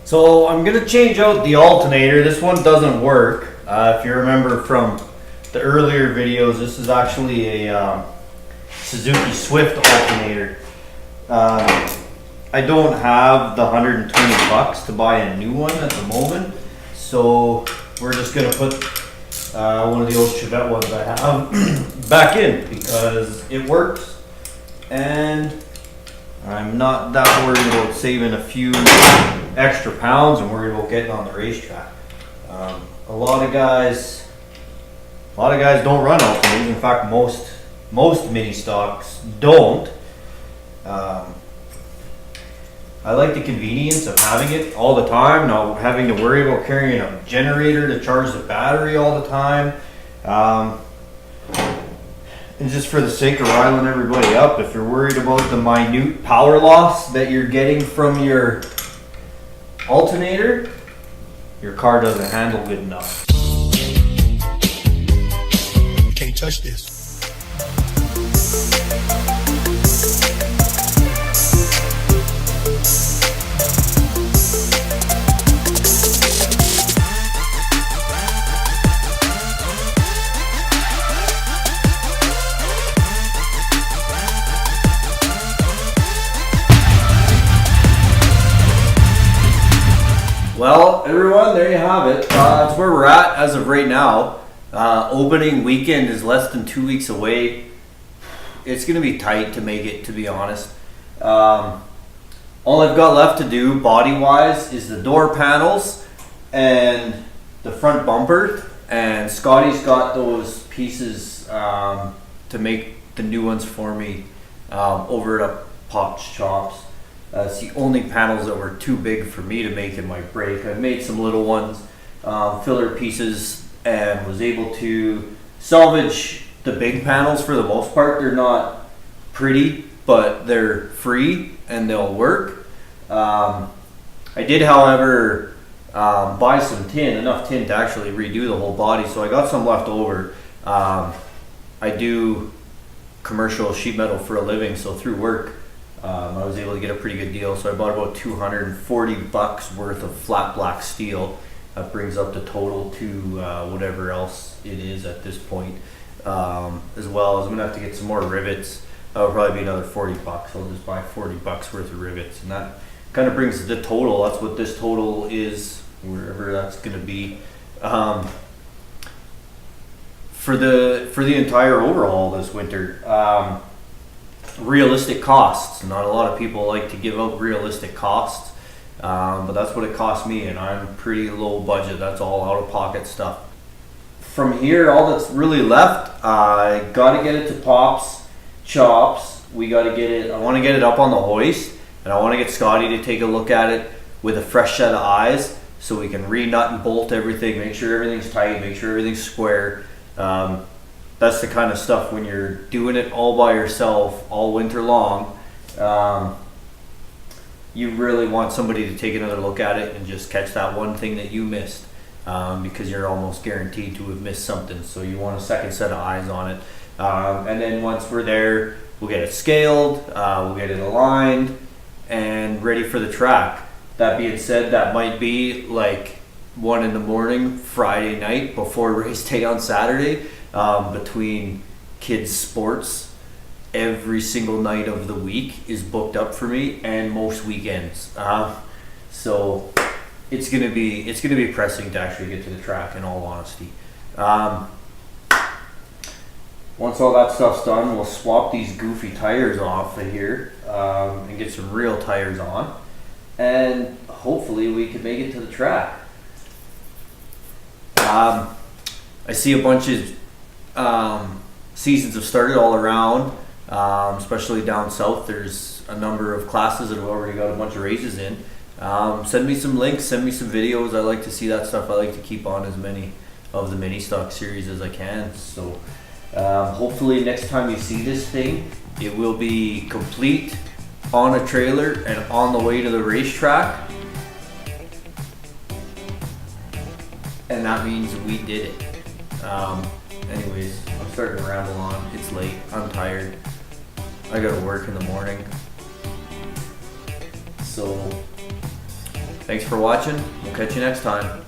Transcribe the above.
So I'm gonna change out the alternator. This one doesn't work. If you remember from the earlier videos, this is actually a Suzuki Swift alternator. I don't have the 120 bucks to buy a new one at the moment, so we're just gonna put one of the old Chevette ones I have back in because it works, and I'm not that worried about saving a few extra pounds and worried about getting on the racetrack. A lot of guys don't run alternators. In fact, most mini stocks don't. I like the convenience of having it all the time, not having to worry about carrying a generator to charge the battery all the time. And just for the sake of riling everybody up, if you're worried about the minute power loss that you're getting from your alternator, your car doesn't handle good enough. You can't touch this. Well, everyone, there you have it. That's where we're at as of right now. Opening weekend is less than 2 weeks away. It's going to be tight to make it, to be honest. All I've got left to do body-wise is the door panels and the front bumper. And Scotty's got those pieces to make the new ones for me over at Pop's Chops. It's the only panels that were too big for me to make in my brake. I've made some little ones, filler pieces, and was able to salvage the big panels for the most part. They're not pretty, but they're free and they'll work. I did, however, buy some tin, enough tin to actually redo the whole body, so I got some left over. I do commercial sheet metal for a living, so through work, I was able to get a pretty good deal, so I bought about 240 bucks worth of flat black steel. That brings up the total to whatever else it is at this point. As well as I'm gonna have to get some more rivets. That'll probably be another 40 bucks. I'll just buy 40 bucks worth of rivets, and that kind of brings the total. That's what this total is, wherever that's gonna be, for the entire overhaul this winter. Realistic costs. Not a lot of people like to give out realistic costs, but that's what it cost me, and I'm pretty low budget. That's all out of pocket stuff. From here, all that's really left, I gotta get it to Pop's Chops. We gotta get it, I wanna get it up on the hoist, and I wanna get Scotty to take a look at it with a fresh set of eyes so we can re-nut and bolt everything, make sure everything's tight, make sure everything's square. That's the kind of stuff when you're doing it all by yourself all winter long. You really want somebody to take another look at it and just catch that one thing that you missed, because you're almost guaranteed to have missed something. So you want a second set of eyes on it. And then once we're there, we'll get it scaled, we'll get it aligned and ready for the track. That being said, that might be like 1 a.m. Friday night before race day on Saturday. Between kids' sports, every single night of the week is booked up for me, and most weekends. So it's gonna be pressing to actually get to the track, in all honesty. Once all that stuff's done, we'll swap these goofy tires off of here and get some real tires on, and hopefully we can make it to the track. I see a bunch of seasons have started all around, especially down south. There's a number of classes that have already got a bunch of races in. Send me some links, send me some videos. I like to see that stuff. I like to keep on as many of the mini stock series as I can. So hopefully next time you see this thing, it will be complete, on a trailer and on the way to the racetrack. And that means we did it. Anyways, I'm starting to ramble on. It's late. I'm tired. I gotta work in the morning. So Thanks for watching. We'll catch you next time.